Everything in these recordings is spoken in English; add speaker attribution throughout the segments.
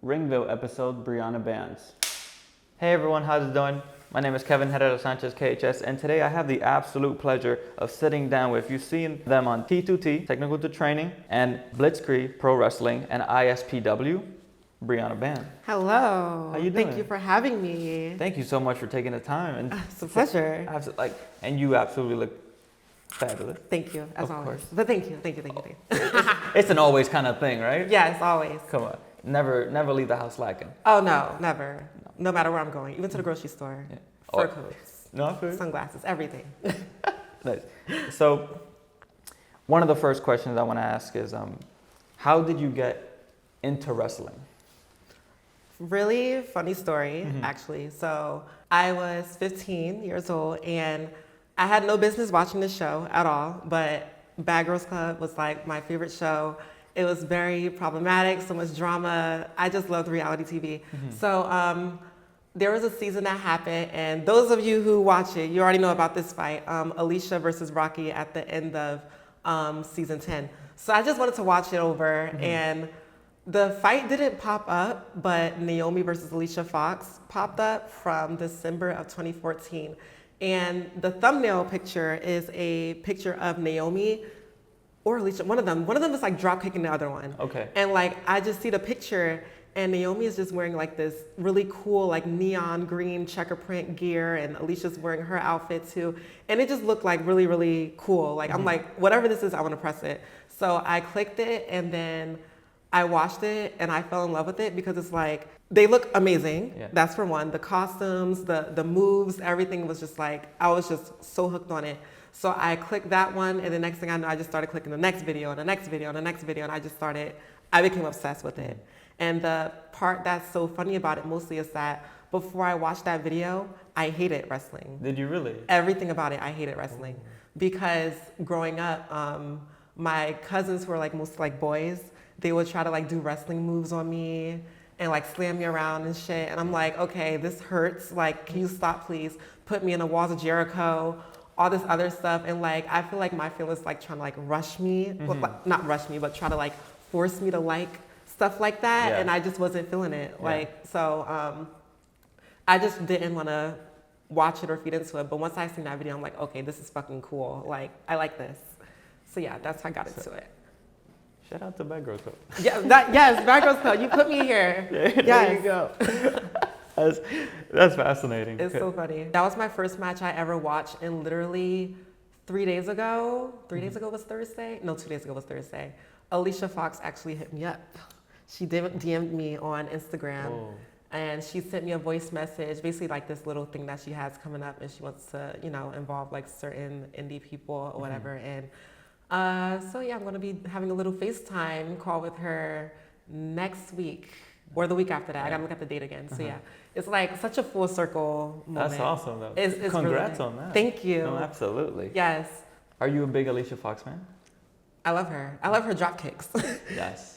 Speaker 1: RingVille episode, Brianna Bandz. Hey everyone, how's it going? My name is Kevin Herrera Sanchez, KHS, and today I have the absolute pleasure of sitting down with, you've seen them on T2T, Technical to Training, and Blitzkrieg Pro Wrestling, and ISPW, Brianna Bandz.
Speaker 2: Hello.
Speaker 1: How you doing?
Speaker 2: Thank you for having me.
Speaker 1: Thank you so much for taking the time. And
Speaker 2: it's a pleasure.
Speaker 1: And you absolutely look fabulous.
Speaker 2: Thank you, as
Speaker 1: of
Speaker 2: always.
Speaker 1: Course.
Speaker 2: But thank you.
Speaker 1: It's an always kind of thing, right?
Speaker 2: Yes, always.
Speaker 1: Come on. Never leave the house lacking.
Speaker 2: Oh, no, never. No matter where I'm going, even to the grocery store. Yeah. Fur coats, sunglasses, everything.
Speaker 1: Nice. So, one of the first questions I want to ask is, how did you get into wrestling?
Speaker 2: Really funny story, actually. So, I was 15 years old, and I had no business watching the show at all, but Bad Girls Club was like my favorite show. It was very problematic, so much drama. I just loved reality TV. So there was a season that happened, and those of you who watch it, you already know about this fight, Alicia versus Rocky at the end of season 10. So I just wanted to watch it over, and the fight didn't pop up, but Naomi versus Alicia Fox popped up from December of 2014. And the thumbnail picture is a picture of Naomi or Alicia, one of them is like drop kicking the other one.
Speaker 1: Okay.
Speaker 2: And like, I just see the picture and Naomi is just wearing like this really cool, like neon green checker print gear, and Alicia's wearing her outfit too. And it just looked like really, really cool. Like, I'm like, whatever this is, I want to press it. So I clicked it and then I watched it and I fell in love with it because it's like, they look amazing. Yeah. That's for one. The costumes, the moves, everything was just like, I was just so hooked on it. So I clicked that one, and the next thing I know, I just started clicking the next video, and the next video, and the next video, and I became obsessed with it. And the part that's so funny about it mostly is that before I watched that video, I hated wrestling.
Speaker 1: Did you really?
Speaker 2: Everything about it, I hated wrestling. Because growing up, my cousins who were like mostly like boys, they would try to like do wrestling moves on me and like slam me around and shit. And I'm like, okay, this hurts. Like, can you stop, please? Put me in the walls of Jericho, all this other stuff. And like, I feel like my feelings like trying to like rush me, well, not rush me, but try to like force me to like stuff like that. Yeah. And I just wasn't feeling it. Yeah. Like, so I just didn't want to watch it or feed into it. But once I seen that video, I'm like, okay, this is fucking cool. Like, I like this. So yeah, that's how I got into it.
Speaker 1: Shout out to Bad Girls Club.
Speaker 2: Yeah, yes, Bad Girls Club. You put me here.
Speaker 1: Yeah, there you go. That's fascinating.
Speaker 2: It's so funny. That was my first match I ever watched, and literally 3 days ago, 3 days ago was Thursday? No, 2 days ago was Thursday. Alicia Fox actually hit me up. She DM'd me on Instagram, and she sent me a voice message, basically like this little thing that she has coming up, and she wants to, involve like certain indie people or whatever. And so yeah, I'm gonna be having a little FaceTime call with her next week or the week after that. I gotta look at the date again. So yeah, it's like such a full circle moment.
Speaker 1: That's awesome though.
Speaker 2: It's
Speaker 1: Congrats
Speaker 2: really,
Speaker 1: on that.
Speaker 2: Thank you.
Speaker 1: No, absolutely.
Speaker 2: Yes.
Speaker 1: Are you a big Alicia Fox fan?
Speaker 2: I love her. I love her drop kicks.
Speaker 1: Yes.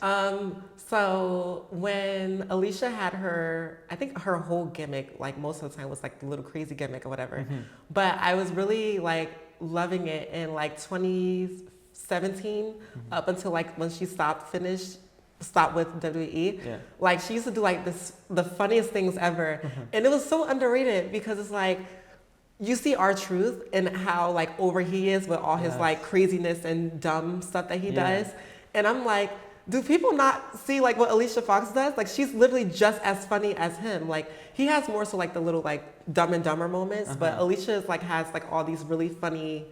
Speaker 2: So when Alicia had I think her whole gimmick, like most of the time was like the little crazy gimmick or whatever. But I was really like loving it in like 2017 up until like when she stopped with WWE. Yeah. Like she used to do like the funniest things ever. And it was so underrated because it's like, you see R-Truth and how like over he is with all his like craziness and dumb stuff that he does. And I'm like, do people not see like what Alicia Fox does? Like she's literally just as funny as him. Like he has more so like the little like Dumb and Dumber moments, but Alicia is like has like all these really funny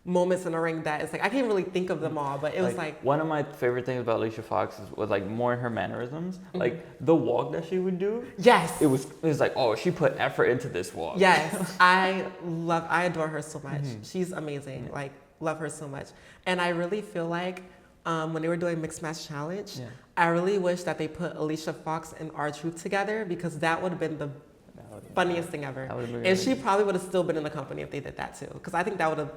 Speaker 2: moments in the ring that it's like I can't really think of them all, but it was like
Speaker 1: one of my favorite things about Alicia Fox was like more in her mannerisms, like the walk that she would do.
Speaker 2: Yes,
Speaker 1: it was like, oh, she put effort into this walk.
Speaker 2: Yes, I adore her so much. She's amazing. Like love her so much, and I really feel like when they were doing Mixed Match Challenge, I really wish that they put Alicia Fox and R-Truth together because that would have been the funniest thing ever. And she probably would have still been in the company if they did that too. Because I think that would have,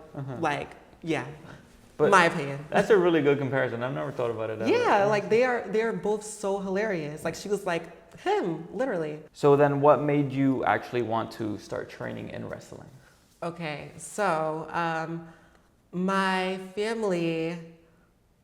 Speaker 2: but my opinion.
Speaker 1: That's a really good comparison. I've never thought about it that way.
Speaker 2: Yeah, like they are both so hilarious. Like she was like him, literally.
Speaker 1: So then what made you actually want to start training in wrestling?
Speaker 2: Okay, so my family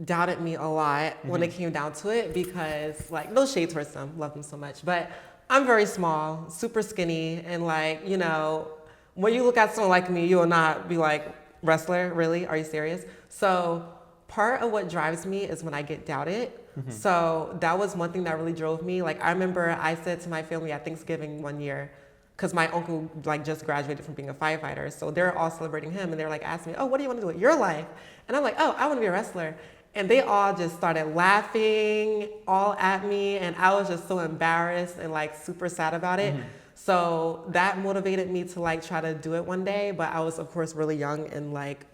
Speaker 2: doubted me a lot when it came down to it because, like, no shade towards them, love them so much, but I'm very small, super skinny, and like, you know, when you look at someone like me, you will not be like, wrestler, really? Are you serious? So part of what drives me is when I get doubted. So that was one thing that really drove me. Like, I remember I said to my family at Thanksgiving one year, because my uncle like just graduated from being a firefighter, so they're all celebrating him, and they're like asking me, oh, what do you want to do with your life? And I'm like, oh, I want to be a wrestler. And they all just started laughing all at me, and I was just so embarrassed and like super sad about it. So that motivated me to like try to do it one day, but I was of course really young and like,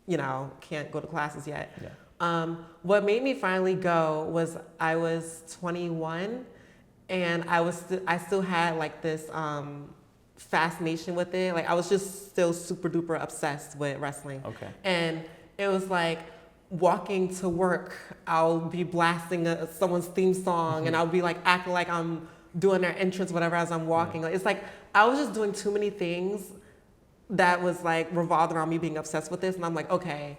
Speaker 2: you know, can't go to classes yet. What made me finally go was I was 21, and I still had like this fascination with it. Like, I was just still super duper obsessed with wrestling. And it was like walking to work, I'll be blasting someone's theme song, and I'll be like acting like I'm doing their entrance, whatever, as I'm walking. Like, it's like I was just doing too many things that was like revolved around me being obsessed with this, and I'm like, okay,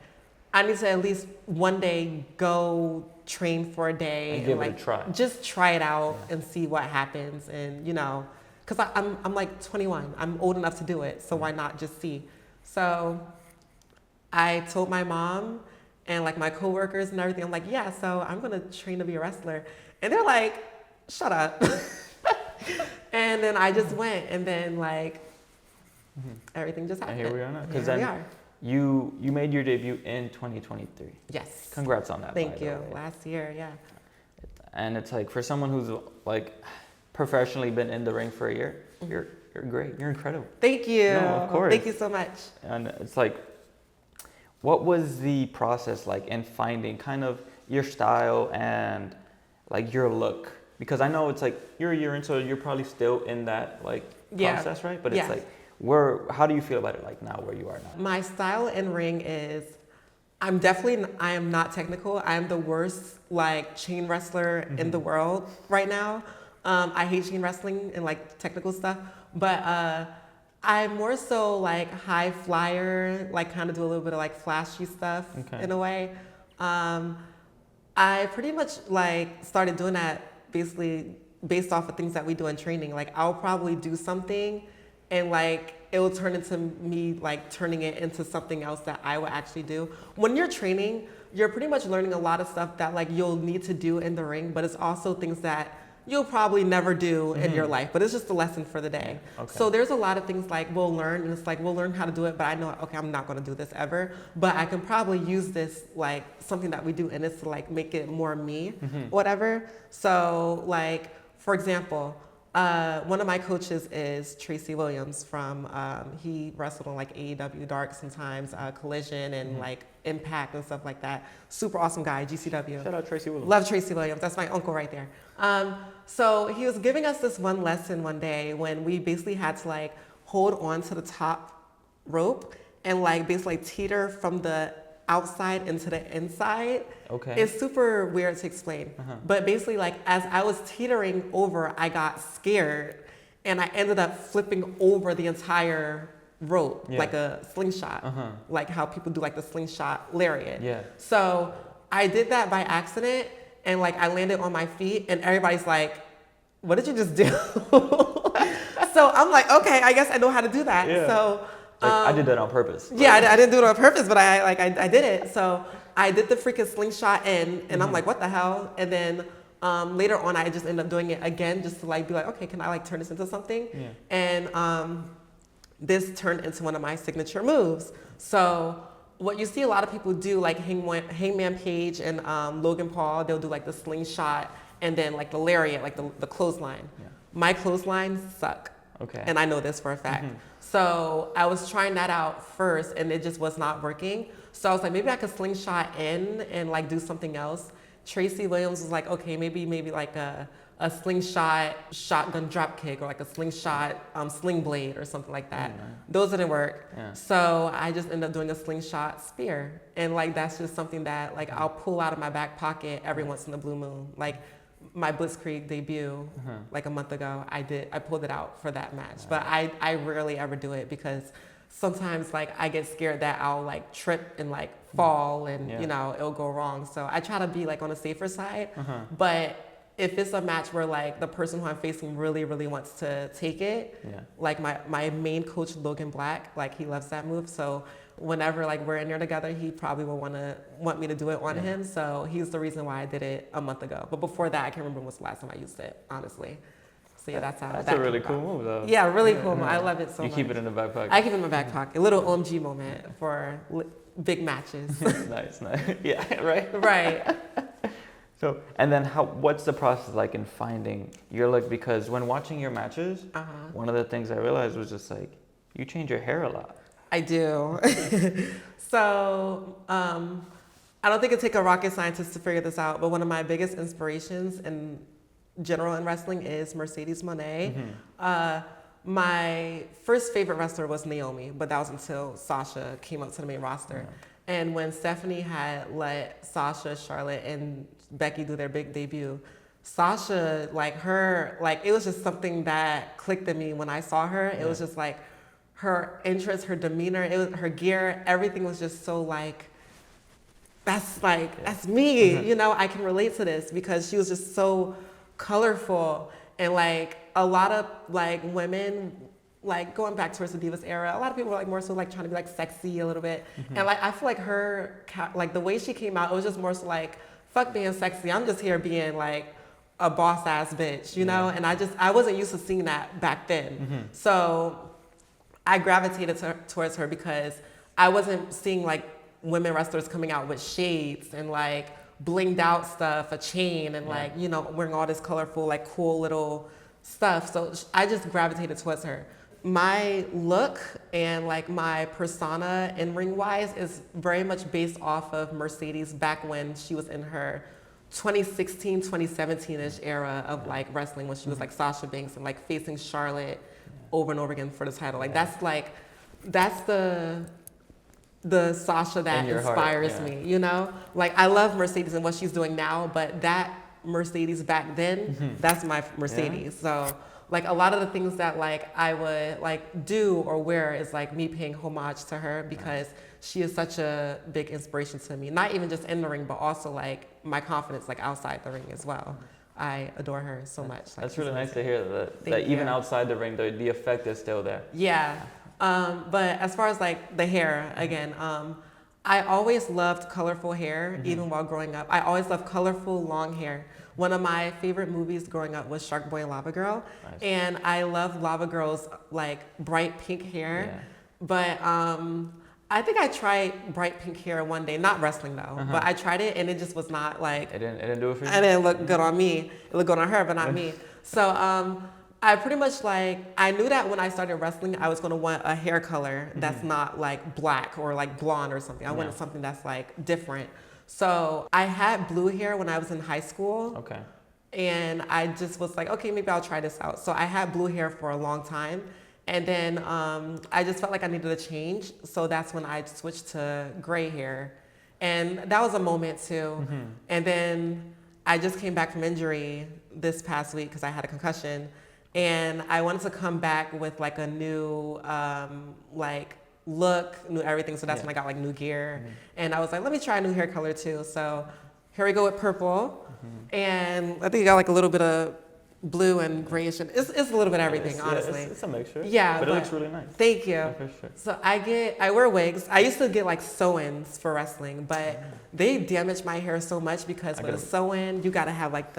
Speaker 2: I need to at least one day go train for a day
Speaker 1: and give
Speaker 2: like
Speaker 1: it a try.
Speaker 2: Just try it out and see what happens, and you know, because I'm like 21, I'm old enough to do it, so why not just see? So I told my mom and like my coworkers and everything. I'm like, yeah, so I'm gonna train to be a wrestler, and they're like, shut up. And then I just went, and then like everything just happened.
Speaker 1: And here we are now. Because
Speaker 2: Here we
Speaker 1: then
Speaker 2: are.
Speaker 1: you made your debut in 2023.
Speaker 2: Yes.
Speaker 1: Congrats on that.
Speaker 2: Thank
Speaker 1: by
Speaker 2: you.
Speaker 1: the way.
Speaker 2: Last year, yeah.
Speaker 1: And it's like, for someone who's like professionally been in the ring for a year, you're great. You're incredible.
Speaker 2: Thank you.
Speaker 1: No, of course.
Speaker 2: Thank you so much.
Speaker 1: And it's like, what was the process like in finding kind of your style and like your look? Because I know it's like you're a year in, so you're probably still in that like process, right? But it's like, how do you feel about it like now, where you are now?
Speaker 2: My style in ring is, I am not technical. I am the worst like chain wrestler in the world right now. I hate chain wrestling and like technical stuff, but I'm more so like high flyer, like kind of do a little bit of like flashy stuff in a way. I pretty much like started doing that basically based off of things that we do in training. Like, I'll probably do something and like it will turn into me like turning it into something else that I will actually do. When you're training, you're pretty much learning a lot of stuff that like you'll need to do in the ring, but it's also things that you'll probably never do in your life, but it's just a lesson for the day. So there's a lot of things like we'll learn, and it's like we'll learn how to do it, but I know, okay, I'm not going to do this ever, but I can probably use this like something that we do in this to like make it more me, whatever. So like, for example, one of my coaches is Tracy Williams from, he wrestled on like AEW Dark sometimes, Collision and like Impact and stuff like that. Super awesome guy, GCW.
Speaker 1: Shout out Tracy Williams.
Speaker 2: Love Tracy Williams, that's my uncle right there. So he was giving us this one lesson one day when we basically had to like hold on to the top rope and like basically teeter from the outside into the inside. It's super weird to explain. But basically, like, as I was teetering over, I got scared and I ended up flipping over the entire rope, like a slingshot, like how people do like the slingshot lariat. So I did that by accident, and like I landed on my feet and everybody's like, what did you just do? So I'm like, okay, I guess I know how to do that. So
Speaker 1: like, I did that on purpose.
Speaker 2: Yeah, I didn't do it on purpose, but I did it. So I did the freaking slingshot in, and I'm like, what the hell? And then later on, I just ended up doing it again, just to like be like, okay, can I like turn this into something? And this turned into one of my signature moves. So what you see a lot of people do, like Hangman Page and Logan Paul, they'll do like the slingshot and then like the lariat, like the clothesline. My clotheslines suck. And I know this for a fact. So I was trying that out first and it just was not working. So I was like, maybe I could slingshot in and like do something else. Tracy Williams was like, okay, maybe like a slingshot shotgun drop kick or like a slingshot sling blade or something like that. Those didn't work. So I just ended up doing a slingshot spear. And like, that's just something that like I'll pull out of my back pocket every once in a blue moon. Like my Blitzkrieg debut like a month ago, I pulled it out for that match. But I rarely ever do it because sometimes like I get scared that I'll like trip and like fall and
Speaker 1: Yeah.
Speaker 2: you know it'll go wrong. So I try to be like on the safer side.
Speaker 1: Uh-huh.
Speaker 2: But if it's a match where like the person who I'm facing really, really wants to take it,
Speaker 1: Yeah.
Speaker 2: like my main coach Logan Black, like he loves that move. So whenever like we're in there together, he probably will want me to do it on him. So he's the reason why I did it a month ago. But before that, I can't remember when was the last time I used it, honestly. So yeah, that's how.
Speaker 1: That's
Speaker 2: that
Speaker 1: a really
Speaker 2: came
Speaker 1: cool
Speaker 2: about.
Speaker 1: move, though.
Speaker 2: Yeah, really cool. I love it so
Speaker 1: You
Speaker 2: much.
Speaker 1: keep it in the back pocket.
Speaker 2: I keep it in my back pocket. A little OMG moment for big matches.
Speaker 1: Nice. Yeah, right?
Speaker 2: Right.
Speaker 1: So, and then what's the process like in finding your look? Because when watching your matches, one of the things I realized was just like, you change your hair a lot.
Speaker 2: I do. So, I don't think it'd take a rocket scientist to figure this out, but one of my biggest inspirations in general in wrestling is Mercedes Mone. My first favorite wrestler was Naomi, but that was until Sasha came up to the main roster. And when Stephanie had let Sasha, Charlotte, and Becky do their big debut, Sasha, like her, like it was just something that clicked in me when I saw her. It was just like her interest, her demeanor, it was her gear, everything was just so like, that's me, you know, I can relate to this because she was just so colorful. And like a lot of like women, like going back towards the Divas era, a lot of people were like more so like trying to be like sexy a little bit. And like I feel like her, like the way she came out, it was just more so like, fuck being sexy, I'm just here being like a boss ass bitch, you know? And I wasn't used to seeing that back then. So I gravitated towards her because I wasn't seeing like women wrestlers coming out with shades and like blinged out stuff, a chain and like, you know, wearing all this colorful, like cool little stuff. So I just gravitated towards her. My look and like my persona in ring wise is very much based off of Mercedes back when she was in her 2016, 2017-ish era of like wrestling when she was like Sasha Banks and like facing Charlotte over and over again for the title. Like that's the Sasha that inspires me, you know? Like I love Mercedes and what she's doing now, but that Mercedes back then, that's my Mercedes. So like a lot of the things that like I would like do or wear is like me paying homage to her because she is such a big inspiration to me. Not even just in the ring, but also like my confidence like outside the ring as well. I adore her so much. Like,
Speaker 1: that's really nice to hear that even outside the ring, the effect is still there.
Speaker 2: Yeah. But as far as like the hair, again, I always loved colorful hair, even while growing up. I always loved colorful, long hair. One of my favorite movies growing up was Shark Boy and Lava Girl. Nice. And I love Lava Girl's like bright pink hair. But I think I tried bright pink hair one day, not wrestling though, but I tried it and it just was not like...
Speaker 1: It didn't do it for you?
Speaker 2: It didn't look good on me. It looked good on her, but not me. So I pretty much like, I knew that when I started wrestling, I was gonna want a hair color that's not like black or like blonde or something. I wanted something that's like different. So I had blue hair when I was in high school.
Speaker 1: Okay.
Speaker 2: And I just was like, okay, maybe I'll try this out. So I had blue hair for a long time. And then I just felt like I needed a change. So that's when I switched to gray hair. And that was a moment too. And then I just came back from injury this past week because I had a concussion. And I wanted to come back with like a new like look, new everything. So that's when I got like new gear. And I was like, let me try a new hair color too. So here we go with purple. And I think you got like a little bit of blue and grayish. It's a little bit of everything, honestly.
Speaker 1: It's a mixture.
Speaker 2: Yeah,
Speaker 1: but it looks really nice.
Speaker 2: Thank you.
Speaker 1: Yeah, for sure.
Speaker 2: So I wear wigs. I used to get like sew-ins for wrestling, but they damaged my hair so much because with a sew-in, you gotta have like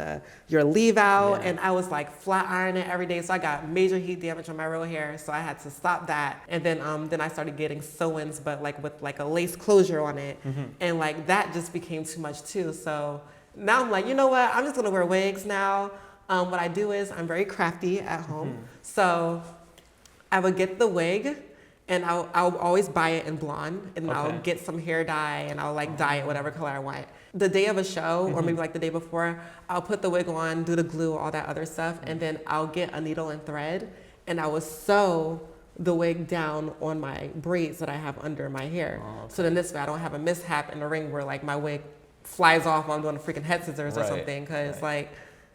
Speaker 2: your leave out, and I was like flat ironing every day, so I got major heat damage on my real hair, so I had to stop that. And then I started getting sew-ins, but like with like a lace closure on it, and like that just became too much too. So now I'm like, you know what? I'm just gonna wear wigs now. What I do is I'm very crafty at home. So I would get the wig and I'll always buy it in blonde and I'll get some hair dye and I'll like dye it whatever color I want. The day of a show or maybe like the day before, I'll put the wig on, do the glue, all that other stuff. And then I'll get a needle and thread and I will sew the wig down on my braids that I have under my hair. So then this way I don't have a mishap in the ring where like my wig flies off while I'm doing the freaking head scissors or something. Cause like,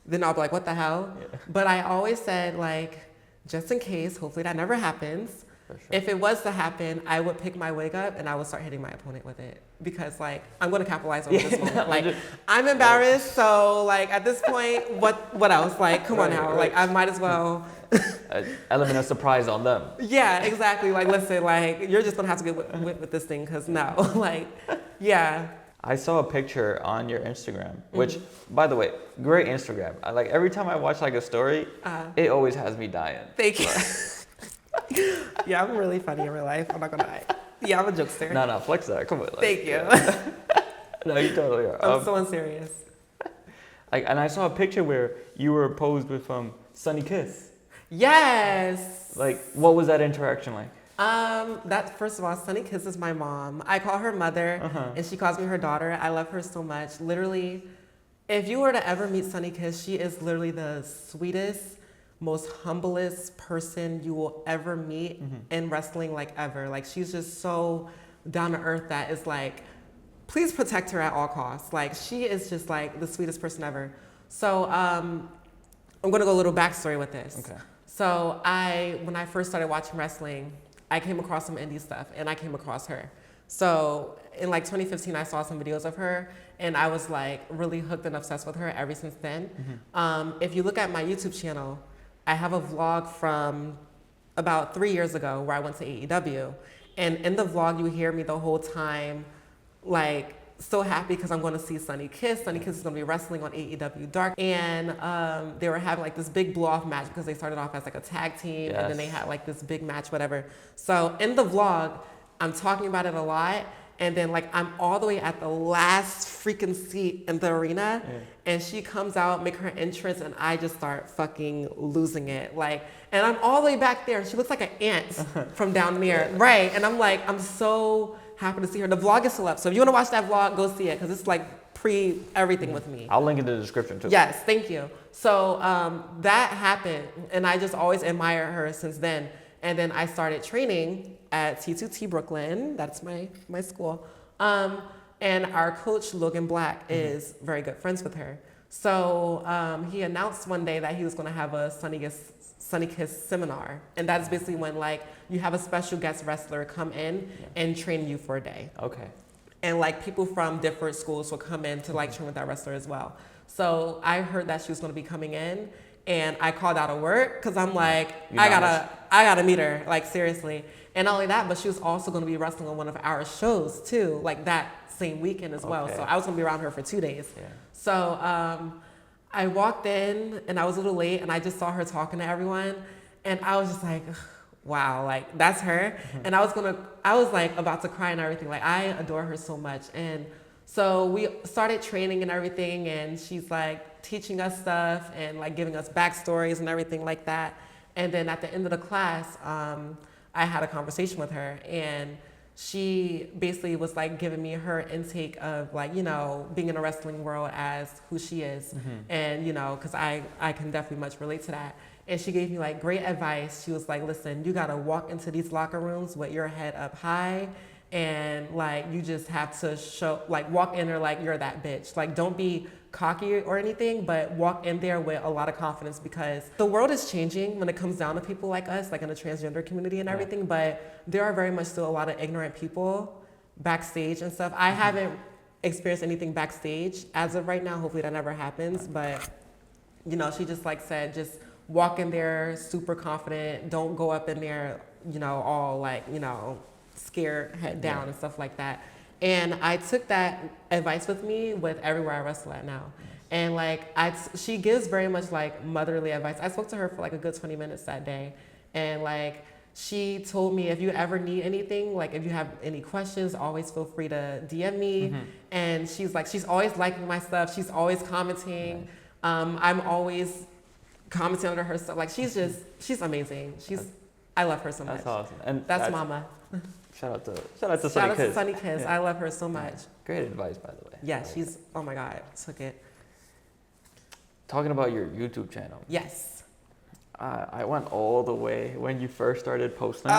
Speaker 2: then I'll be like, what the hell? But I always said like, just in case, hopefully that never happens,
Speaker 1: For sure.
Speaker 2: If it was to happen, I would pick my wig up and I would start hitting my opponent with it because like I'm going to capitalize on this moment. Like I'm embarrassed, so like at this point, what else? Like come on now, like I might as well.
Speaker 1: Element of surprise on them.
Speaker 2: Yeah, exactly. Like listen, like you're just gonna have to get with this thing because no, like yeah.
Speaker 1: I saw a picture on your Instagram, which, by the way, great Instagram. Like every time I watch like a story, it always has me dying.
Speaker 2: Thank you. Yeah, I'm really funny in real life. I'm not gonna lie. Yeah, I'm a jokester.
Speaker 1: No, flex that. Come on. Like,
Speaker 2: Thank you.
Speaker 1: No, you totally are.
Speaker 2: I'm so unserious.
Speaker 1: Like, and I saw a picture where you were posed with Sonny Kiss.
Speaker 2: Yes.
Speaker 1: Like, what was that interaction like?
Speaker 2: That first of all, Sonny kisses my mom. I call her mother, and she calls me her daughter. I love her so much. Literally, if you were to ever meet Sonny Kiss, she is literally the sweetest, most humblest person you will ever meet in wrestling, like ever. Like she's just so down to earth that it's like, please protect her at all costs. Like she is just like the sweetest person ever. So I'm gonna go a little backstory with this.
Speaker 1: Okay.
Speaker 2: So when I first started watching wrestling, I came across some indie stuff and I came across her. So in like 2015, I saw some videos of her and I was like really hooked and obsessed with her ever since then. If you look at my YouTube channel, I have a vlog from about 3 years ago where I went to AEW. And in the vlog, you hear me the whole time, like so happy because I'm going to see Sonny Kiss. Sonny Kiss is going to be wrestling on AEW Dark. And they were having like this big blow off match because they started off as like a tag team and then they had like this big match, whatever. So in the vlog, I'm talking about it a lot. And then like I'm all the way at the last freaking seat in the arena and she comes out, make her entrance and I just start fucking losing it. Like, and I'm all the way back there. She looks like an ant from down there. Right. And I'm like, I'm so happy to see her. The vlog is still up. So if you want to watch that vlog, go see it because it's like pre everything with me.
Speaker 1: I'll link it in the description too.
Speaker 2: Yes, thank you. So that happened and I just always admired her since then. And then I started training at T2T Brooklyn. That's my school. And our coach, Logan Black, is very good friends with her. So he announced one day that he was going to have a Sonny Kiss seminar. And that's basically when like you have a special guest wrestler come in and train you for a day.
Speaker 1: Okay.
Speaker 2: And like people from different schools will come in to like train with that wrestler as well. So I heard that she was going to be coming in and I called out of work because I'm like, I gotta meet her, like seriously. And not only that, but she was also going to be wrestling on one of our shows too, like that same weekend as well. So I was going to be around her for 2 days. Yeah. So I walked in and I was a little late and I just saw her talking to everyone and I was just like, wow, like that's her. And I was like about to cry and everything. Like I adore her so much. And so we started training and everything and she's like teaching us stuff and like giving us backstories and everything like that. And then at the end of the class, I had a conversation with her and she basically was like giving me her intake of like, you know, being in the wrestling world as who she is. And, you know, cause I can definitely much relate to that. And she gave me like great advice. She was like, listen, you gotta walk into these locker rooms with your head up high and like, you just have to walk in there like you're that bitch. Like don't be cocky or anything, but walk in there with a lot of confidence because the world is changing when it comes down to people like us, like in the transgender community and everything, but there are very much still a lot of ignorant people backstage and stuff. I haven't experienced anything backstage as of right now. Hopefully that never happens, but you know, she just like said, just walk in there super confident. Don't go up in there, you know, all like, you know, scared, head down and stuff like that. And I took that advice with me with everywhere I wrestle at now. And like, she gives very much like motherly advice. I spoke to her for like a good 20 minutes that day. And like, she told me if you ever need anything, like if you have any questions, always feel free to DM me. And she's like, she's always liking my stuff. She's always commenting. I'm always commenting under her stuff. Like she's amazing. I love her so much.
Speaker 1: That's awesome. And
Speaker 2: that's mama.
Speaker 1: Shout out to Sonny Kiss.
Speaker 2: I love her so much.
Speaker 1: Great advice, by the way.
Speaker 2: Yeah, she's, oh my God, took it.
Speaker 1: Talking about your YouTube channel.
Speaker 2: Yes.
Speaker 1: I went all the way when you first started posting.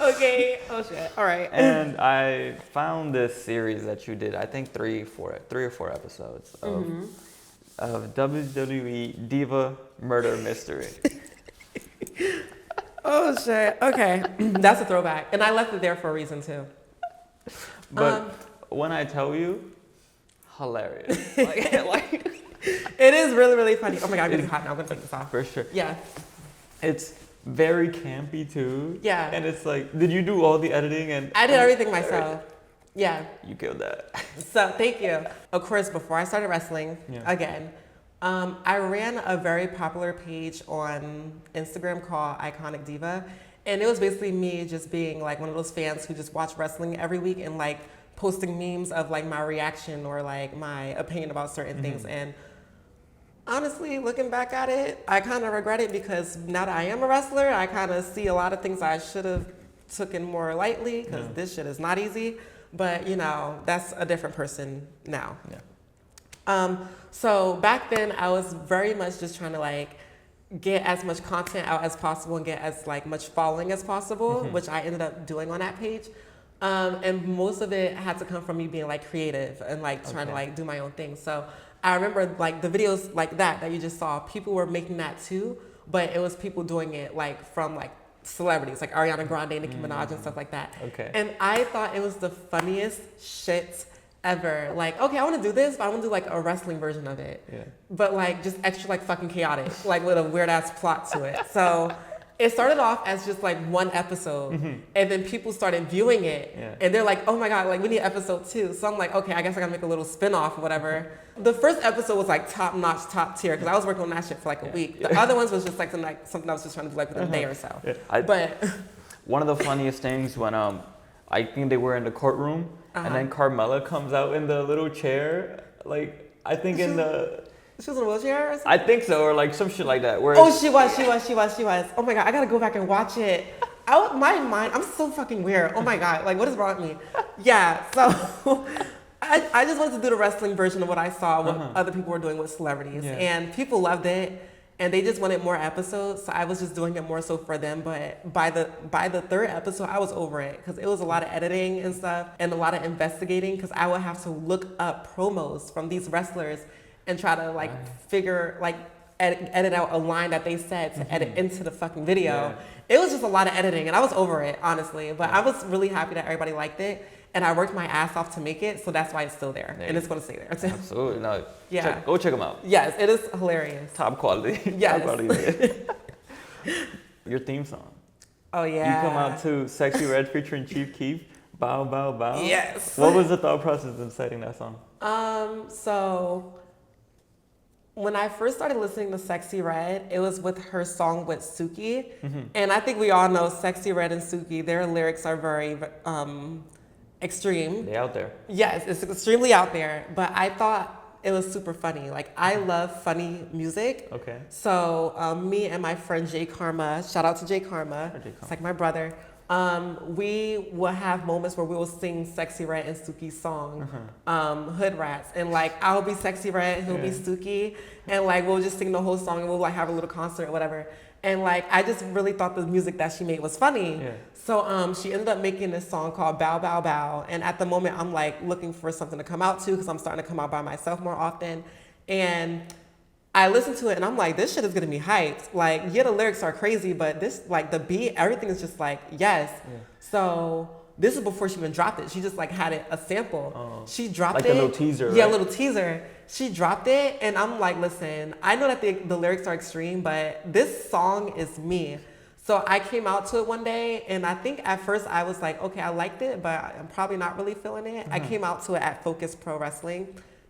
Speaker 2: Okay. Oh shit. All right.
Speaker 1: And I found this series that you did, I think 3 or 4 episodes of WWE Diva Murder Mystery.
Speaker 2: Oh shit. Okay, that's a throwback, and I left it there for a reason too.
Speaker 1: But when I tell you, hilarious. like
Speaker 2: it is really, really funny. Oh my god, I'm getting hot now. I'm gonna take this off.
Speaker 1: for sure.
Speaker 2: Yeah.
Speaker 1: It's very campy too.
Speaker 2: Yeah.
Speaker 1: And it's like, did you do all the editing and?
Speaker 2: I did everything myself. Yeah.
Speaker 1: You killed that.
Speaker 2: So thank you. Of course, before I started wrestling,
Speaker 1: Yeah.
Speaker 2: again, I ran a very popular page on Instagram called Iiconicdiva. And it was basically me just being like one of those fans who just watch wrestling every week and like posting memes of like my reaction or like my opinion about certain things. And honestly, looking back at it, I kind of regret it because now that I am a wrestler, I kind of see a lot of things I should have taken more lightly because this shit is not easy. But you know, that's a different person now.
Speaker 1: Yeah.
Speaker 2: So back then I was very much just trying to like get as much content out as possible and get as like much following as possible, which I ended up doing on that page. And most of it had to come from me being like creative and like trying to like do my own thing. So I remember like the videos like that you just saw, people were making that too, but it was people doing it like from like celebrities like Ariana Grande, Nicki Minaj and stuff like that.
Speaker 1: Okay.
Speaker 2: And I thought it was the funniest shit ever. Like, okay, I want to do this, but I want to do like a wrestling version of it.
Speaker 1: Yeah.
Speaker 2: But like just extra like fucking chaotic, like with a weird ass plot to it. So it started off as just like one episode, and then people started viewing it, and they're like, oh my god, like we need episode 2. So I'm like, okay, I guess I gotta make a little spin-off or whatever. The first episode was like top notch, top tier, because I was working on that shit for like a week. The other ones was just like something I was just trying to do like within a day or so.
Speaker 1: Yeah.
Speaker 2: But
Speaker 1: one of the funniest things when I think they were in the courtroom, and then Carmella comes out in the little chair, like I think in the.
Speaker 2: She was in a wheelchair or something?
Speaker 1: I think so, or like some shit like that. Where
Speaker 2: Oh, she was. Oh my god, I gotta go back and watch it. My mind, I'm so fucking weird. Oh my god, like what is wrong with me? Yeah, so I just wanted to do the wrestling version of what I saw, what other people were doing with celebrities, and people loved it, and they just wanted more episodes. So I was just doing it more so for them. But by the third episode, I was over it because it was a lot of editing and stuff, and a lot of investigating because I would have to look up promos from these wrestlers and try to like figure like edit out a line that they said to edit into the fucking video.
Speaker 1: Yeah.
Speaker 2: It was just a lot of editing and I was over it, honestly. But I was really happy that everybody liked it and I worked my ass off to make it, so that's why it's still there and it's gonna stay there.
Speaker 1: Absolutely, no.
Speaker 2: Yeah.
Speaker 1: Go check them out.
Speaker 2: Yes, it is hilarious.
Speaker 1: Top quality.
Speaker 2: Yes.
Speaker 1: Top quality. Your theme song.
Speaker 2: Oh yeah.
Speaker 1: You come out to Sexy Red featuring Chief Keef. Bow, bow, bow.
Speaker 2: Yes.
Speaker 1: What was the thought process in setting that song?
Speaker 2: So when I first started listening to Sexy Red, it was with her song with Suki. And I think we all know Sexy Red and Suki, their lyrics are very extreme.
Speaker 1: They out there.
Speaker 2: Yes, it's extremely out there, but I thought it was super funny. Like, I love funny music.
Speaker 1: Okay.
Speaker 2: So me and my friend Jay Karma, shout out to Jay Karma, it's like my brother, we will have moments where we will sing Sexy Red and Suki's song, Hood Rats. And like, I'll be Sexy Red, he'll be Suki. And like, we'll just sing the whole song and we'll like have a little concert or whatever. And like, I just really thought the music that she made was funny.
Speaker 1: Yeah.
Speaker 2: So she ended up making this song called Bow, Bow, Bow. And at the moment, I'm like looking for something to come out to because I'm starting to come out by myself more often. And I listened to it and I'm like, this shit is gonna be hyped. Like, yeah, the lyrics are crazy, but this, like the beat, everything is just like, yes. Yeah. So this is before she even dropped it. She just like had it, a sample. She dropped
Speaker 1: like
Speaker 2: it.
Speaker 1: Like a little teaser,
Speaker 2: Yeah,
Speaker 1: right?
Speaker 2: a little teaser. She dropped it and I'm like, listen, I know that the lyrics are extreme, but this song is me. So I came out to it one day and I think at first I was like, okay, I liked it, but I'm probably not really feeling it. I came out to it at Focus Pro Wrestling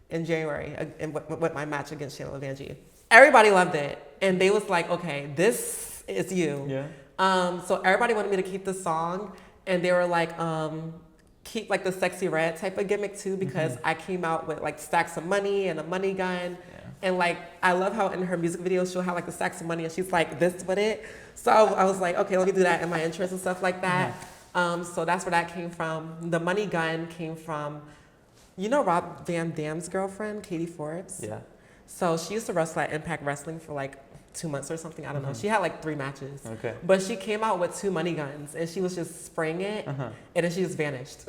Speaker 2: in January and with my match against Shayla Vanjie. Everybody loved it and they was like, okay, this is you.
Speaker 1: Yeah.
Speaker 2: So everybody wanted me to keep the song and they were like, keep like the Sexy Red type of gimmick too, because I came out with like stacks of money and a money gun. Yeah. And like, I love how in her music videos she'll have like the stacks of money and she's like this with it. So I was like, okay, let me do that in my entrance and stuff like that. So that's where that came from. The money gun came from, you know, Rob Van Dam's girlfriend, Katie Forbes?
Speaker 1: Yeah.
Speaker 2: So she used to wrestle at Impact Wrestling for like 2 months or something. I don't know. She had like 3 matches.
Speaker 1: Okay.
Speaker 2: But she came out with 2 money guns and she was just spraying it and then she just vanished.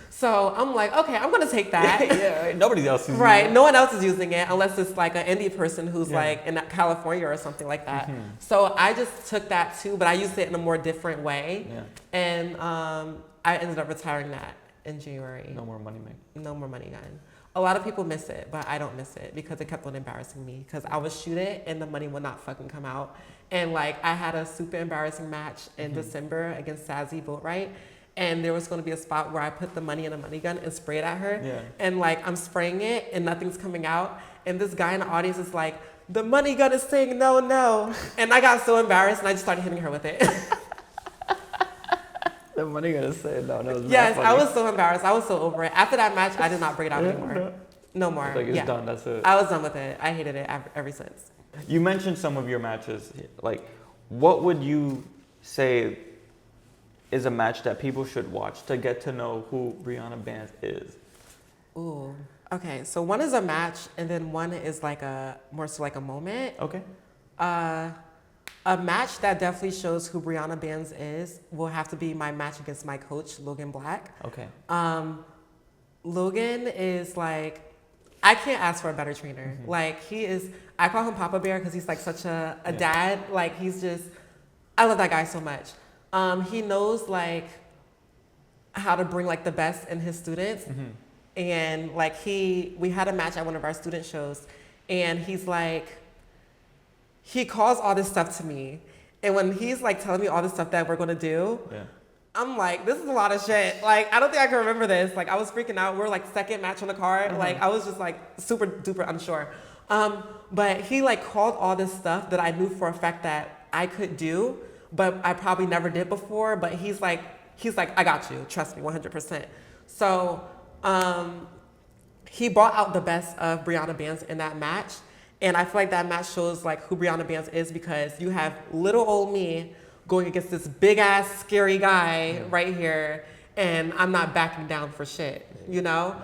Speaker 2: So I'm like, okay, I'm going to take that.
Speaker 1: Yeah, nobody else is
Speaker 2: right.
Speaker 1: using it.
Speaker 2: No one else is using it unless it's like an indie person who's like in California or something like that. So I just took that too, but I used it in a more different way.
Speaker 1: Yeah.
Speaker 2: And I ended up retiring that in January.
Speaker 1: No more money making.
Speaker 2: No more money gun. A lot of people miss it, but I don't miss it because it kept on embarrassing me because I would shoot it and the money would not fucking come out. And like I had a super embarrassing match in December against Sassy Boatwright. And there was going to be a spot where I put the money in a money gun and spray it at her.
Speaker 1: Yeah.
Speaker 2: And like I'm spraying it and nothing's coming out. And this guy in the audience is like, the money gun is saying no, no. And I got so embarrassed and I just started hitting her with it.
Speaker 1: The money gonna say no.
Speaker 2: Yes, I was so embarrassed. I was so over it. After that match, I did not bring it out anymore. No more.
Speaker 1: Like it's done. That's it.
Speaker 2: I was done with it. I hated it ever since.
Speaker 1: You mentioned some of your matches. Like, what would you say is a match that people should watch to get to know who Brianna Bandz is?
Speaker 2: Ooh. Okay, so one is a match, and then one is like more so like a moment.
Speaker 1: Okay.
Speaker 2: A match that definitely shows who Brianna Bandz is will have to be my match against my coach, Logan Black.
Speaker 1: Okay.
Speaker 2: Logan is like, I can't ask for a better trainer. Like he is, I call him Papa Bear because he's like such a dad. Like he's just, I love that guy so much. He knows like how to bring like the best in his students. And like we had a match at one of our student shows and he's like, he calls all this stuff to me. And when he's like telling me all the stuff that we're gonna do, I'm like, this is a lot of shit. Like, I don't think I can remember this. Like, I was freaking out. We're like second match on the card. Like, I was just like super duper unsure. But he like called all this stuff that I knew for a fact that I could do, but I probably never did before. But he's like, I got you. Trust me, 100%. So he brought out the best of Brianna Bandz in that match. And I feel like that match shows like who Brianna Bandz is because you have little old me going against this big ass scary guy right here, and I'm not backing down for shit, you know?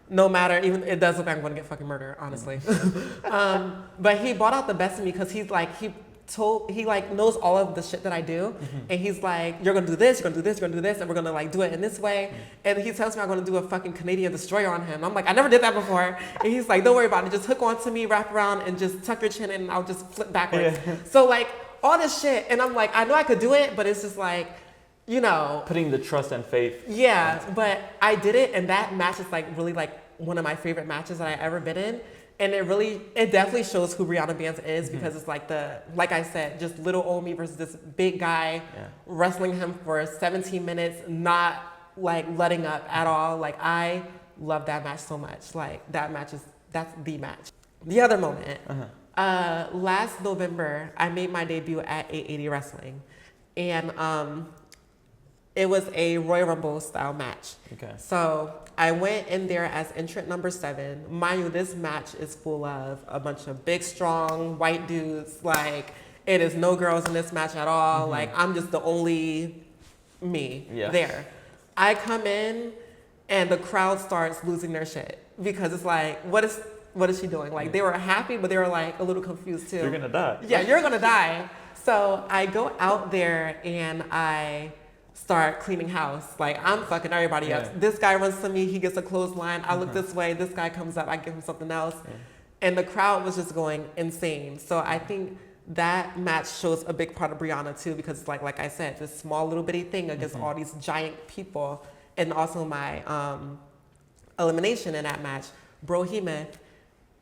Speaker 2: No matter, even it does look like I'm gonna get fucking murdered, honestly. But he brought out the best in me because he knows all of the shit that I do, and he's like, you're gonna do this, you're gonna do this, you're gonna do this, and we're gonna like do it in this way. And he tells me I'm gonna do a fucking Canadian destroyer on him. I'm like, I never did that before. And he's like, don't worry about it, just hook onto me, wrap around, and just tuck your chin in, and I'll just flip backwards. So like all this shit, and I'm like, I know I could do it, but it's just like, you know,
Speaker 1: putting the trust and faith. Yeah,
Speaker 2: but I did it, and that match is like really like one of my favorite matches that I ever been in. And it definitely shows who Brianna Bandz is because it's like like I said, just little old me versus this big guy, wrestling him for 17 minutes, not like letting up at all. Like I love that match so much. Like that's the match. The other moment, last November, I made my debut at 880 Wrestling, and it was a Royal Rumble style match. Okay. So I went in there as entrant number 7. Mind you, this match is full of a bunch of big, strong white dudes. Like, it is no girls in this match at all. Like, I'm just the only me there. I come in, and the crowd starts losing their shit because it's like, what is she doing? Like, they were happy, but they were like a little confused too.
Speaker 1: You're gonna die.
Speaker 2: Yeah, you're gonna die. So I go out there and I start cleaning house. Like I'm fucking everybody up. This guy runs to me, he gets a clothesline. I look this way, this guy comes up, I give him something else. And the crowd was just going insane. So I think that match shows a big part of Brianna too, because like I said, this small little bitty thing against all these giant people. And also my elimination in that match, Bro Heme,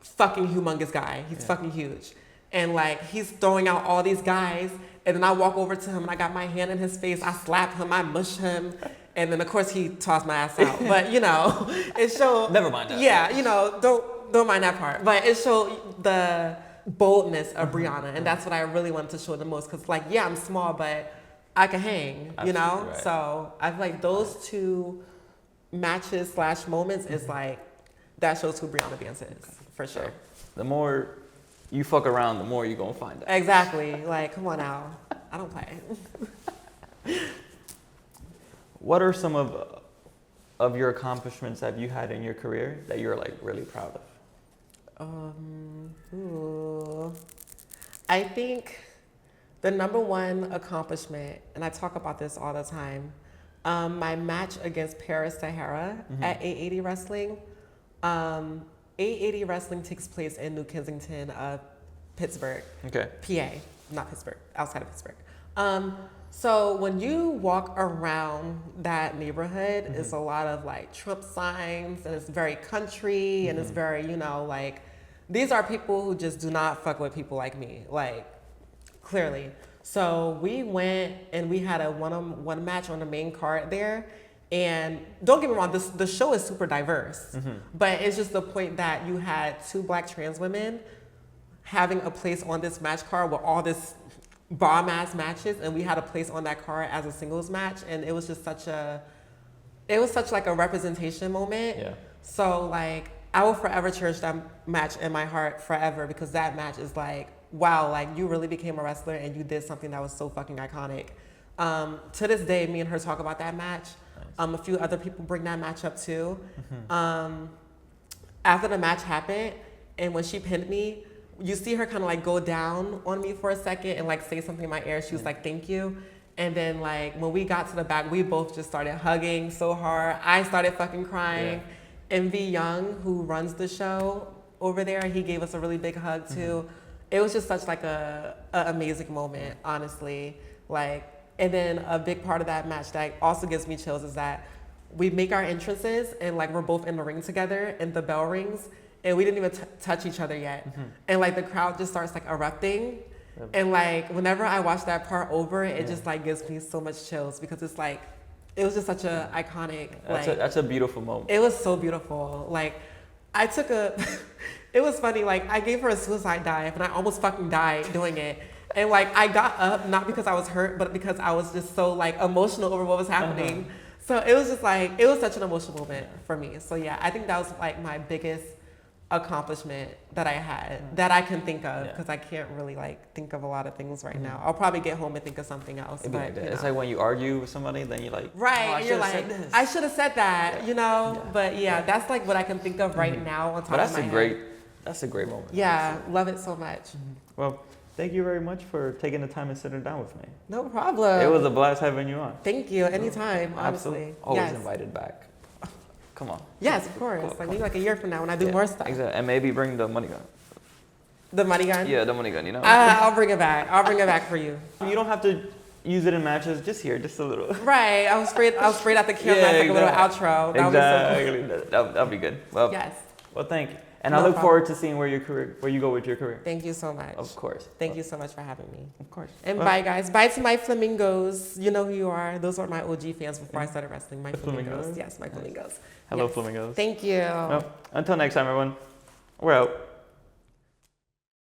Speaker 2: fucking humongous guy. He's fucking huge. And like he's throwing out all these guys, and then I walk over to him and I got my hand in his face. I slap him, I mush him, and then of course he tossed my ass out. But you know, it showed.
Speaker 1: Never mind that.
Speaker 2: Yeah, you know, don't mind that part. But it showed the boldness of Brianna, and that's what I really wanted to show the most. Cause like, yeah, I'm small, but I can hang. You know,
Speaker 1: right.
Speaker 2: So I feel like those two matches / moments is like that shows who Brianna Bandz is for sure.
Speaker 1: The more you fuck around, the more you're gonna find out.
Speaker 2: Exactly. Like, come on now. I don't play.
Speaker 1: What are some of your accomplishments that you had in your career that you're like really proud of?
Speaker 2: I think the number one accomplishment, and I talk about this all the time, my match against Sahara at 880 Wrestling. 880 Wrestling takes place in New Kensington, Pittsburgh.
Speaker 1: Okay.
Speaker 2: PA, not Pittsburgh, outside of Pittsburgh. So when you walk around that neighborhood, it's a lot of like Trump signs, and it's very country, and it's very, you know, like, these are people who just do not fuck with people like me, like, clearly. So we went and we had a one-on-one match on the main card there. And don't get me wrong, the show is super diverse, but it's just the point that you had 2 Black trans women having a place on this match card with all this bomb ass matches, and we had a place on that card as a singles match, and it was just such like a representation moment.
Speaker 1: Yeah.
Speaker 2: So like, I will forever cherish that match in my heart forever, because that match is like, wow, like you really became a wrestler and you did something that was so fucking iconic. To this day, me and her talk about that match. A few other people bring that match up too. After the match happened, and when she pinned me, you see her kind of like go down on me for a second and like say something in my ear. She was like, "Thank you." And then like when we got to the back, we both just started hugging so hard. I started fucking crying. MV Young, who runs the show over there, he gave us a really big hug too. It was just such like a amazing moment, honestly. Like, and then a big part of that match that also gives me chills is that we make our entrances and like we're both in the ring together and the bell rings and we didn't even touch each other yet. And like the crowd just starts like erupting. And like whenever I watch that part over, it just like gives me so much chills, because it's like, it was just such a iconic,
Speaker 1: That's a beautiful moment.
Speaker 2: It was so beautiful. Like I took it was funny, like I gave her a suicide dive and I almost fucking died doing it. And like I got up, not because I was hurt, but because I was just so like emotional over what was happening. So it was just like, it was such an emotional moment for me. So yeah, I think that was like my biggest accomplishment that I had, that I can think of, because I can't really like think of a lot of things right now. I'll probably get home and think of something else. But,
Speaker 1: Like it's like when you argue with somebody, then you're like,
Speaker 2: right,
Speaker 1: oh,
Speaker 2: and you're like, I should have said that, you know? But yeah, that's like what I can think of right now on top of my head.
Speaker 1: That's a great moment.
Speaker 2: Yeah, love it so much.
Speaker 1: Well, thank you very much for taking the time and sitting down with me.
Speaker 2: No problem.
Speaker 1: It was a blast having you on.
Speaker 2: Thank you. Anytime, honestly.
Speaker 1: Always invited back. Come on.
Speaker 2: Yes, of course. Like maybe like a year from now when I do more stuff.
Speaker 1: Exactly. And maybe bring the money gun.
Speaker 2: The money gun?
Speaker 1: Yeah, the money gun, you know?
Speaker 2: I'll bring it back. I'll bring it back for you.
Speaker 1: You don't have to use it in matches, just here, just a little.
Speaker 2: Right. I was sprayed at the camera like a little outro. That
Speaker 1: exactly.
Speaker 2: was so cool.
Speaker 1: That'll be good. Well,
Speaker 2: yes.
Speaker 1: Well, thank you. And I look forward to seeing where you go with your career.
Speaker 2: Thank you so much.
Speaker 1: Of course.
Speaker 2: Thank you so much for having me.
Speaker 1: Of course.
Speaker 2: And bye, guys. Bye to my flamingos. You know who you are. Those are my OG fans before I started wrestling. My flamingos. Yes, my flamingos.
Speaker 1: Hello,
Speaker 2: yes.
Speaker 1: flamingos.
Speaker 2: Thank you.
Speaker 1: Well, until next time, everyone. We're out.